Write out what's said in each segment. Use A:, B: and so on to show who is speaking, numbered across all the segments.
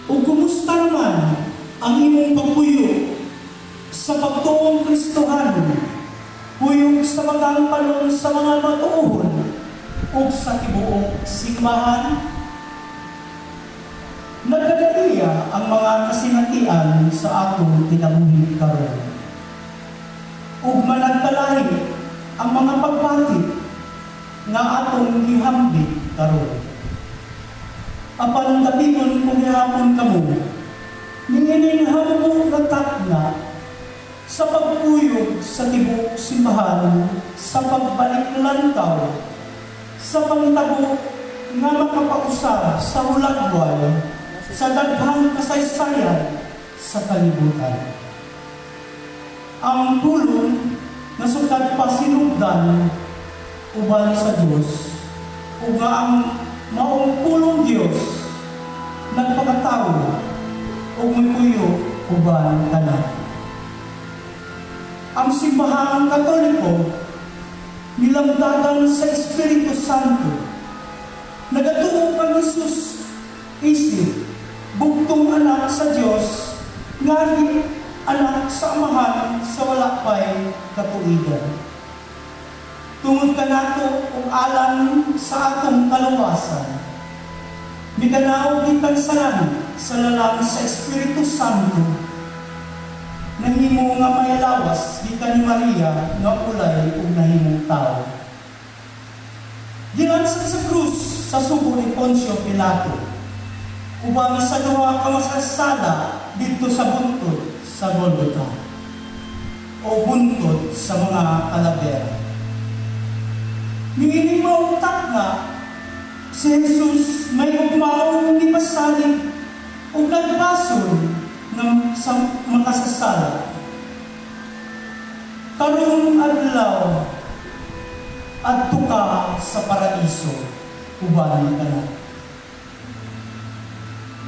A: O kumusta naman ang imong pagpuyo sa pagtuong Kristohano, puyog sa magangpanon sa mga matuon o sa tibuok simbahan? Nagdadaiya ang mga kasinatian sa atong kinabuhi karon. Ug managkalahi ang mga pagbati nga atong gihambit karon. Apan dapiton kung gihapon kamo, ningining hammo nga takna sa pagpuyog sa tibuok simbahan, sa pagbalik lantaw, sa pangitabo nga makapausab sa hulagway, sa daghang kasaysayan sa kalibutan. Ang tulong na sukad pa sinugdan uban sa Diyos, o nga ang maong pulong Diyos nagpakatao o mupuyo uban kana. Ang simbahang Katoliko nilamdagan sa Espiritu Santo, nagatuo kang Jesus isip, bugtong anak sa Diyos, ngari anak sa Amahan sa wala pa'y katuigan. Tungod ka nato kung alam sa atong kaluwasan, mikanaw kitang salan sa lalang sa Espiritu Santo, nahimo nga may lawas gikan ni Maria nga ulay ug nahimong tao. Gilansan sa krus sa sugo ni Poncio Pilato, ubang sa duha ka masasada dito sa buntod sa Golgotha o buntod sa mga kalabera. Niining mautak nga si Jesus may ugmaong ipasalig o nagbasol ng makasasala. Karong adlaw at tuka sa paraiso, uban ka na.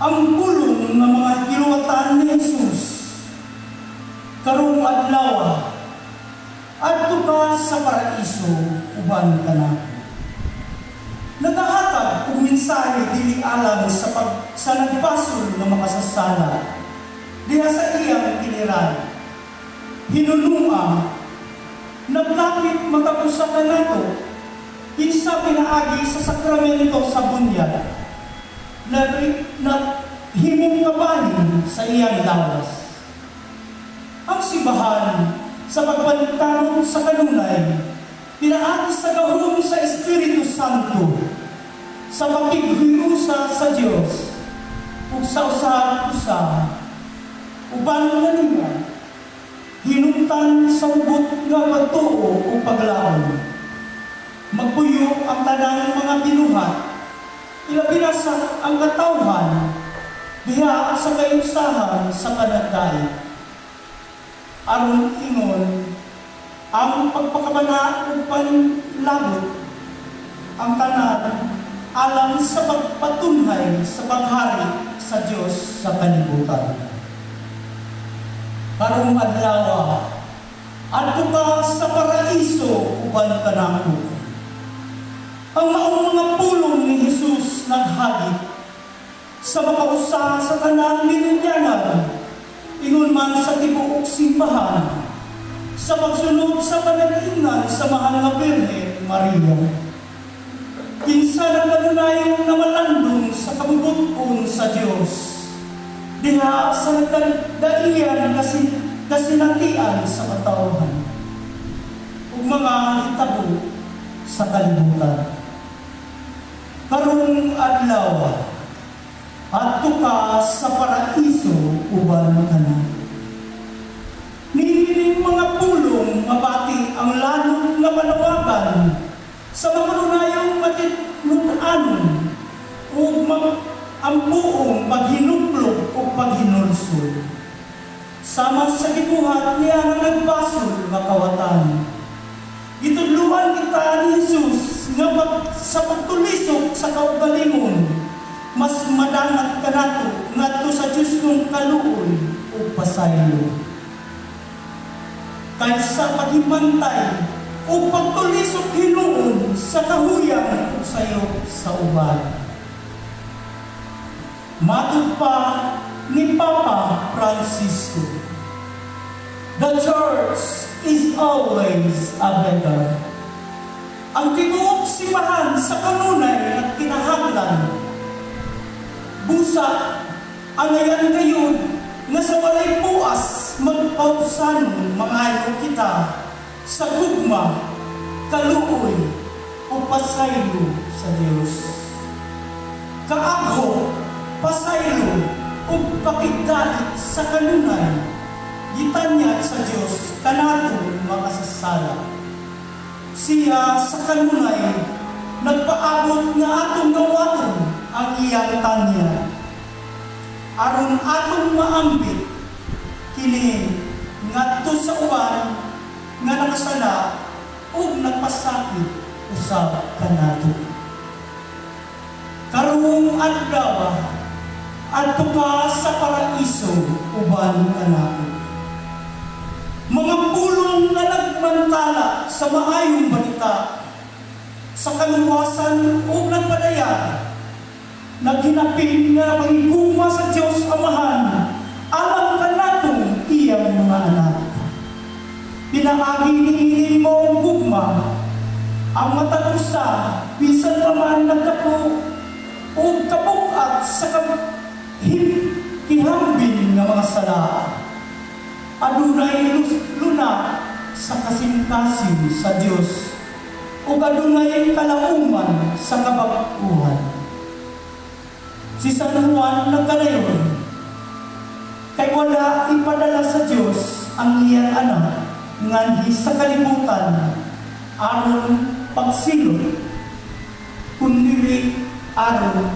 A: Ang pulong ng mga giluwatan ni Jesus, karong adlaw at tuka sa paraiso, uban ka na. Nagahatag og mensahe dili alang sa nagbasol ng makasasala diha sa iyang giliran. Hinunua, nagdapit magkapusakan nato kinsa pinaagi sa sakramento sa bunyag na himong kabahin sa iyang lawas. Ang sibahan sa pagpantarong sa kanunay, pinaagi sa gahom sa Espiritu Santo, sa pakighiusa sa Diyos, ug sa usa uban nga niya, hinungtan sa ubot nga pagtuo o paglaon. Magpuyo ang tanang mga binuhat, ilabi na sa ang katawhan, diha sa kayusahan sa panagdait. Aron ingon, ang pagpakabana ug panlabot, ang tanan alang sa pagpatunhay sa paghari sa Diyos sa kalibutan. Karong adlaw adto ka sa paraiso uban ka nako. Ang maong mga pulong ni Jesus naghagit sa makausa sa tanang linudyanan, ingon man sa tibuok simbahan, sa pagsunod sa panag-ingnan sa mahal nga Birhen Maria. Kinsa na panunayong na malandong sa kabubuton sa Diyos, diha sa nagdaiyan kasinatian sa katawhan, ug mga hitabo sa kalibutan. Karong adlaw adto ka sa paraiso uban ka na. Niining mga pulong mabati ang lanong nga manawagan sa makanunayong matitnunanon ug ang buong paghinuplog o paghinulsol. Sama sa gibuhat niya nga nagbasol nga kawatan. Gitudluan kita ni Jesus nga sa pagtulisok sa kaugalingon, mas madangat ka nato ngadto sa Diyos ng kaluoy o pasaylo. Kaysa paghimantay o pagtulisok hinuon sa kahuyang o sayo sa uban. Matod pa ni Papa Francisco, the Church is always a better. Ang tinuok simbahan sa kanunay at kinahanglan. Busa, ang ayan ngayon nga sa walay puas magpausanon mangayo kita sa gugma, kaluoy o pasaylo sa Dios. Kaagho, pasaylo o pakigdalit sa kanunay, gitanya sa Dios kanato makasasala. Siya sa kanunay nagpaabot nga atong gawaton ang iyang tanya. Aron atong maambit kini ngadto sa uban nga nakasala ug nagpasakit usab kanato. Karong adlaw adto ka sa paraiso uban kanato. Mga pulong nga nagmantala sa maayong balita, sa kaluwasan o nagpadayan, naghinapin nga manghigugma sa Diyos Amahan, alam ka natong iyang mga anak. Pinaagi ni mo ang gugma, ang matagusa, bisan pa man nagkapo, o kabukat sa kihambing ng mga sala. Adunay luna sa kasing-kasing sa Diyos o adunay kalauman sa kabaguhan. Si San Juan nagkalayon, kay wala ipadala sa Diyos ang iyang anak nganhi sa kalibutan aron pagsilot, kundi aron